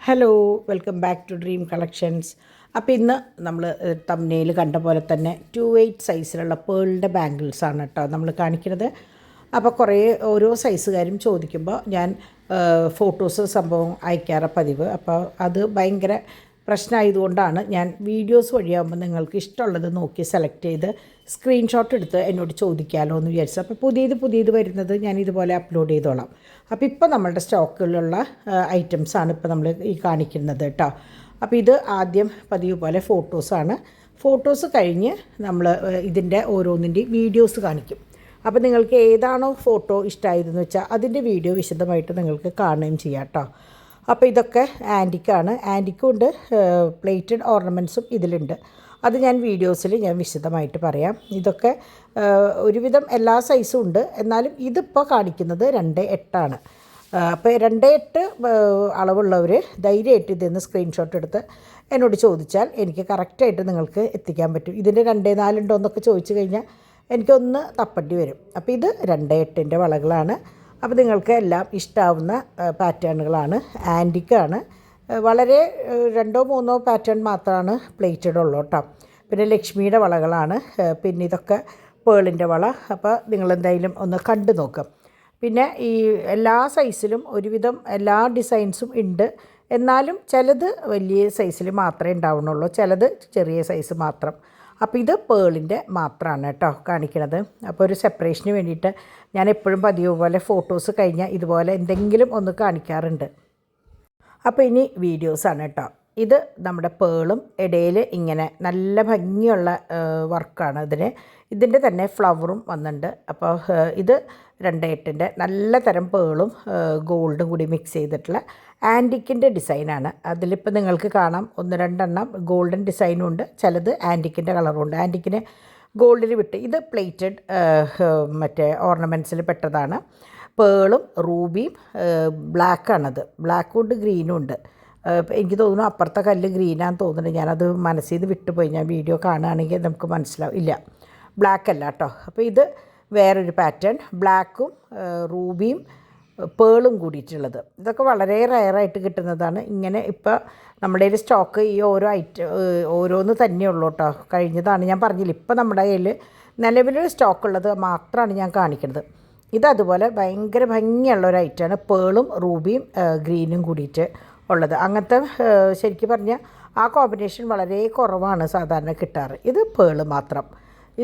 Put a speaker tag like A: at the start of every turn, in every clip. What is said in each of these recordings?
A: Hello welcome back to dream collections. അപ്പോൾ ഇന്ന് നമ്മൾ തംബ്നെയിൽ കണ്ട പോലെ തന്നെ 2/8 സൈസിലുള്ള പേളിൻ്റെ ബാംഗിൾസാണ് കേട്ടോ നമ്മൾ കാണിക്കുന്നത്. അപ്പോൾ കുറേ ഓരോ സൈസുകാരും ചോദിക്കുമ്പോൾ ഞാൻ ഫോട്ടോസ് സംഭവം അയക്കാറ് പതിവ്. അപ്പോൾ അത് ഭയങ്കര പ്രശ്നമായതുകൊണ്ടാണ് ഞാൻ വീഡിയോസ് വഴിയാകുമ്പോൾ നിങ്ങൾക്ക് ഇഷ്ടമുള്ളത് നോക്കി സെലക്ട് ചെയ്ത് സ്ക്രീൻഷോട്ട് എടുത്ത് എന്നോട് ചോദിക്കാമല്ലോ എന്ന് വിചാരിച്ചു. അപ്പോൾ പുതിയത് വരുന്നത് ഞാൻ ഇതുപോലെ അപ്ലോഡ് ചെയ്തോളാം. അപ്പോൾ ഇപ്പോൾ നമ്മളുടെ സ്റ്റോക്കിലുള്ള ഐറ്റംസാണ് ഇപ്പോൾ നമ്മൾ ഈ കാണിക്കുന്നത് കേട്ടോ. അപ്പോൾ ഇത് ആദ്യം പതിവ് പോലെ ഫോട്ടോസാണ്. ഫോട്ടോസ് കഴിഞ്ഞ് നമ്മൾ ഇതിൻ്റെ ഓരോന്നിൻ്റെയും വീഡിയോസ് കാണിക്കും. അപ്പോൾ നിങ്ങൾക്ക് ഏതാണോ ഫോട്ടോ ഇഷ്ടമായതെന്ന് വെച്ചാൽ അതിൻ്റെ വീഡിയോ വിശദമായിട്ട് നിങ്ങൾക്ക് കാണുകയും ചെയ്യാം കേട്ടോ. അപ്പോൾ ഇതൊക്കെ ആൻറ്റിക്കാണ്. ആൻറ്റിക്കും ഉണ്ട്, പ്ലേറ്റഡ് ഓർണമെൻറ്റ്സും ഇതിലുണ്ട്. അത് ഞാൻ വീഡിയോസിൽ ഞാൻ വിശദമായിട്ട് പറയാം. ഇതൊക്കെ ഒരുവിധം എല്ലാ സൈസും ഉണ്ട്. എന്നാലും ഇതിപ്പോൾ കാണിക്കുന്നത് 2/8 അപ്പോൾ 2/8 അളവുള്ളവർ ധൈര്യമായിട്ട് ഇതിന്ന് സ്ക്രീൻഷോട്ട് എടുത്ത് എന്നോട് ചോദിച്ചാൽ എനിക്ക് കറക്റ്റായിട്ട് നിങ്ങൾക്ക് എത്തിക്കാൻ പറ്റും. ഇതിൻ്റെ 2/4 ഉണ്ടോ എന്നൊക്കെ ചോദിച്ചു കഴിഞ്ഞാൽ എനിക്കൊന്ന് തപ്പേണ്ടി വരും. അപ്പോൾ ഇത് 2/8 വളകളാണ്. അപ്പോൾ നിങ്ങൾക്ക് എല്ലാം ഇഷ്ടാവുന്ന പാറ്റേണുകളാണ്. ആൻറ്റിക്കാണ്. വളരെ 2-3 പാറ്റേൺ മാത്രമാണ് പ്ലേറ്റഡ് ഉള്ളൂ കേട്ടോ. പിന്നെ ലക്ഷ്മിയുടെ വളകളാണ്. പിന്നെ ഇതൊക്കെ പേളിൻ്റെ വള. അപ്പോൾ നിങ്ങളെന്തായാലും ഒന്ന് കണ്ടു നോക്കാം. പിന്നെ ഈ എല്ലാ സൈസിലും ഒരുവിധം എല്ലാ ഡിസൈൻസും ഉണ്ട്. എന്നാലും ചിലത് വലിയ സൈസിൽ മാത്രമേ ഉണ്ടാവുന്നുള്ളൂ, ചിലത് ചെറിയ സൈസ് മാത്രം. അപ്പോൾ ഇത് പേളിൻ്റെ മാത്രമാണ് കേട്ടോ കാണിക്കുന്നത്. അപ്പോൾ ഒരു സെപ്പറേഷന് വേണ്ടിയിട്ട് ഞാൻ എപ്പോഴും പതിവ് പോലെ ഫോട്ടോസ് കഴിഞ്ഞാൽ ഇതുപോലെ എന്തെങ്കിലും ഒന്ന് കാണിക്കാറുണ്ട്. അപ്പോൾ ഇനി വീഡിയോസാണ് കേട്ടോ. ഇത് നമ്മുടെ പേളും ഇടയിൽ ഇങ്ങനെ നല്ല ഭംഗിയുള്ള വർക്കാണ് ഇതിൻ്റെ തന്നെ ഫ്ലവറും വന്നിട്ടുണ്ട്. അപ്പോൾ ഇത് 2/8 നല്ല തരം പേളും ഗോൾഡും കൂടി മിക്സ് ചെയ്തിട്ടുള്ള ആൻറ്റിക്കിൻ്റെ ഡിസൈനാണ്. അതിലിപ്പോൾ നിങ്ങൾക്ക് കാണാം 1-2 ഗോൾഡൻ ഡിസൈനും ഉണ്ട്, ചിലത് ആൻറ്റിക്കിൻ്റെ കളറും ഉണ്ട്. ആൻറ്റിക്കിന് ഗോൾഡിൽ വിട്ട് ഇത് പ്ലേറ്റഡ് മറ്റേ ഓർണമെൻറ്റ്സിൽ പെട്ടതാണ്. പേളും റൂബിയും ബ്ലാക്കാണത്. ബ്ലാക്കും ഉണ്ട്, ഗ്രീനും ഉണ്ട്. എനിക്ക് തോന്നുന്നു അപ്പുറത്തെ കല്ല് ഗ്രീനാന്ന് തോന്നുന്നുണ്ട്. ഞാനത് മനസ്സിൽ നിന്ന് വിട്ടുപോയി. ഞാൻ വീഡിയോ കാണുകയാണെങ്കിൽ നമുക്ക് മനസ്സിലാവും. ഇല്ല, ബ്ലാക്ക് അല്ല കേട്ടോ. അപ്പോൾ ഇത് വേറൊരു പാറ്റേൺ, ബ്ലാക്കും റൂബിയും പേളും കൂടിയിട്ടുള്ളത്. ഇതൊക്കെ വളരെ റയറായിട്ട് കിട്ടുന്നതാണ്. ഇങ്ങനെ ഇപ്പോൾ നമ്മുടെ കയ്യിൽ സ്റ്റോക്ക് ഈ ഓരോന്ന് തന്നെയുള്ളൂ കേട്ടോ. കഴിഞ്ഞതാണ് ഞാൻ പറഞ്ഞില്ല. ഇപ്പോൾ നമ്മുടെ കയ്യിൽ നിലവിൽ സ്റ്റോക്കുള്ളത് മാത്രമാണ് ഞാൻ കാണിക്കുന്നത്. ഇതതുപോലെ ഭയങ്കര ഭംഗിയുള്ള ഒരു ഐറ്റമാണ്. പേളും റൂബിയും ഗ്രീനും കൂടിയിട്ട് ഉള്ളത്. അങ്ങനത്തെ ശരിക്കും പറഞ്ഞാൽ ആ കോമ്പിനേഷൻ വളരെ കുറവാണ് സാധാരണ കിട്ടാറ്. ഇത് പേള് മാത്രം.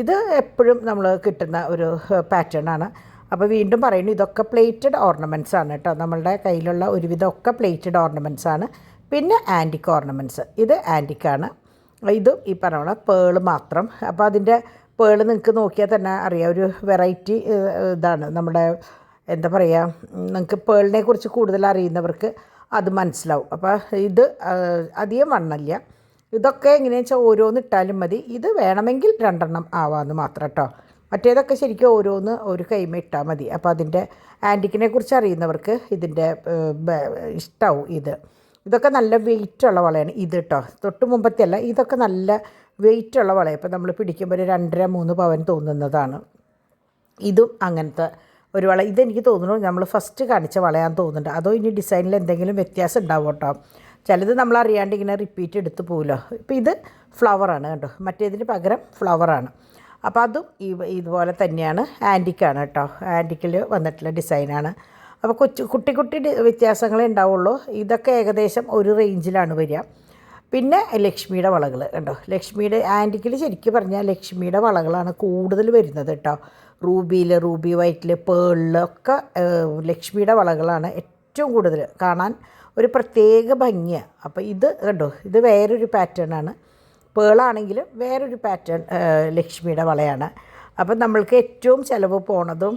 A: ഇത് എപ്പോഴും നമ്മൾ കിട്ടുന്ന ഒരു പാറ്റേൺ ആണ്. അപ്പോൾ വീണ്ടും പറയുന്നു, ഇതൊക്കെ പ്ലേറ്റഡ് ഓർണമെൻറ്റ്സ് ആണ് കേട്ടോ. നമ്മളുടെ കയ്യിലുള്ള ഒരുവിധം ഒക്കെ പ്ലേറ്റഡ് ഓർണമെൻറ്റ്സ് ആണ്. പിന്നെ ആൻറ്റിക് ഓർണമെൻറ്റ്സ്, ഇത് ആൻറ്റിക്കാണ്. ഇതും ഈ പറഞ്ഞ പേള് മാത്രം. അപ്പോൾ അതിൻ്റെ പേള് നിങ്ങൾക്ക് നോക്കിയാൽ തന്നെ അറിയാം, ഒരു വെറൈറ്റി ഇതാണ്. നമ്മുടെ എന്താ പറയുക, നിങ്ങൾക്ക് പേളിനെ കുറിച്ച് കൂടുതൽ അറിയുന്നവർക്ക് അത് മനസ്സിലാവും. അപ്പോൾ ഇത് അധികം വണ്ണമില്ല. ഇതൊക്കെ എങ്ങനെയാണെന്ന് വെച്ചാൽ ഓരോന്ന് ഇട്ടാലും മതി. ഇത് വേണമെങ്കിൽ 2 ആവാമെന്ന് മാത്രം കേട്ടോ. മറ്റേതൊക്കെ ശരിക്കും ഓരോന്ന് ഒരു കൈമ ഇട്ടാൽ മതി. അപ്പോൾ അതിൻ്റെ ആൻറ്റിക്കിനെ കുറിച്ച് അറിയുന്നവർക്ക് ഇതിൻ്റെ ഇഷ്ടമാവും. ഇതൊക്കെ നല്ല വെയിറ്റുള്ള വളയാണ് ഇത് കേട്ടോ. തൊട്ട് മുമ്പത്തെ അല്ല, ഇതൊക്കെ നല്ല വെയിറ്റുള്ള വളയാണ്. ഇപ്പോൾ നമ്മൾ പിടിക്കുമ്പോൾ ഒരു 2.5-3 പവൻ തോന്നുന്നതാണ്. ഇതും അങ്ങനത്തെ ഒരു വള. ഇതെനിക്ക് തോന്നുന്നു നമ്മൾ ഫസ്റ്റ് കാണിച്ച വളയാന്ന് തോന്നുന്നുണ്ട്. അതോ ഇനി ഡിസൈനിൽ എന്തെങ്കിലും വ്യത്യാസം ഉണ്ടാവും കേട്ടോ. ചിലത് നമ്മൾ അറിയാണ്ട് ഇങ്ങനെ റിപ്പീറ്റ് എടുത്ത് പോകുമല്ലോ. ഇപ്പോൾ ഇത് ഫ്ലവറാണ് കണ്ടോ, മറ്റേതിന് പകരം ഫ്ലവറാണ്. അപ്പോൾ അതും ഇതുപോലെ തന്നെയാണ്. ആൻറ്റിക്കാണ് കേട്ടോ. ആൻറ്റിക്കിൽ വന്നിട്ടുള്ള ഡിസൈനാണ്. അപ്പോൾ കുട്ടി വ്യത്യാസങ്ങളേ ഉണ്ടാവുള്ളൂ. ഇതൊക്കെ ഏകദേശം ഒരു റേഞ്ചിലാണ് വരിക. പിന്നെ ലക്ഷ്മിയുടെ വളകൾ കണ്ടോ. ലക്ഷ്മിയുടെ ആൻറ്റിക്കിൽ ശരിക്കും പറഞ്ഞാൽ ലക്ഷ്മിയുടെ വളകളാണ് കൂടുതൽ വരുന്നത് കേട്ടോ. റൂബി വൈറ്റിൽ പേളിലൊക്കെ ലക്ഷ്മിയുടെ വളകളാണ് ഏറ്റവും കൂടുതൽ. കാണാൻ ഒരു പ്രത്യേക ഭംഗിയാണ്. അപ്പോൾ ഇത് കണ്ടോ, ഇത് വേറൊരു പാറ്റേണാണ്. പേളാണെങ്കിലും വേറൊരു പാറ്റേൺ ലക്ഷ്മിയുടെ വളയാണ്. അപ്പം നമ്മൾക്ക് ഏറ്റവും ചിലവ് പോണതും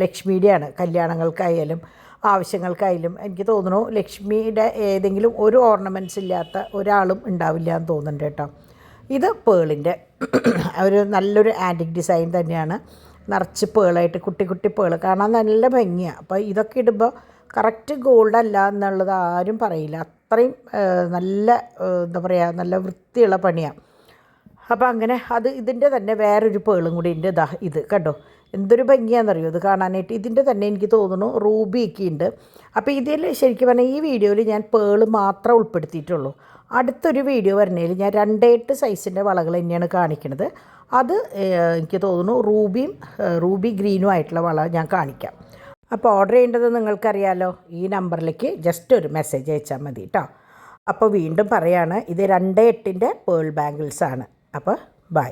A: ലക്ഷ്മിയുടെയാണ്. കല്യാണങ്ങൾക്കായാലും ആവശ്യങ്ങൾക്കായാലും എനിക്ക് തോന്നുന്നു ലക്ഷ്മിയുടെ ഏതെങ്കിലും ഒരു ഓർണമെൻറ്റ്സ് ഇല്ലാത്ത ഒരാളും ഉണ്ടാവില്ല എന്ന് തോന്നുന്നുണ്ട് കേട്ടോ. ഇത് പേളിൻ്റെ ഒരു നല്ലൊരു ആൻറ്റിക് ഡിസൈൻ തന്നെയാണ്. നിറച്ച് പേളായിട്ട് കുട്ടി പേള് കാണാൻ നല്ല ഭംഗിയാണ്. അപ്പോൾ ഇതൊക്കെ ഇടുമ്പോൾ കറക്റ്റ് ഗോൾഡ് അല്ല എന്നുള്ളത് ആരും പറയില്ല. അത്രയും നല്ല എന്താ പറയുക, നല്ല വൃത്തിയുള്ള പണിയാണ്. അപ്പോൾ അങ്ങനെ ഇതിൻ്റെ തന്നെ വേറൊരു പേളും കൂടി ഉണ്ട്. ഇത് കണ്ടോ, എന്തൊരു ഭംഗിയാണെന്നറിയോ ഇത് കാണാനായിട്ട്. ഇതിൻ്റെ തന്നെ എനിക്ക് തോന്നുന്നു റൂബിയൊക്കെ ഉണ്ട്. അപ്പോൾ ഇതിൽ ശരിക്കും പറഞ്ഞാൽ ഈ വീഡിയോയിൽ ഞാൻ പേള് മാത്രം ഉൾപ്പെടുത്തിയിട്ടുള്ളൂ. അടുത്തൊരു വീഡിയോ വരുന്നതിൽ ഞാൻ 2/8 സൈസിൻ്റെ വളകൾ തന്നെയാണ് കാണിക്കുന്നത്. അത് എനിക്ക് തോന്നുന്നു റൂബി ഗ്രീനും ആയിട്ടുള്ള വള ഞാൻ കാണിക്കാം. അപ്പോൾ ഓർഡർ ചെയ്യേണ്ടത് നിങ്ങൾക്കറിയാലോ, ഈ നമ്പറിലേക്ക് ജസ്റ്റ് ഒരു മെസ്സേജ് അയച്ചാൽ മതി കേട്ടോ. അപ്പോൾ വീണ്ടും പറയാണ്, ഇത് 2/8 പേൾ ബാംഗിൾസാണ്. അപ്പോൾ ബൈ.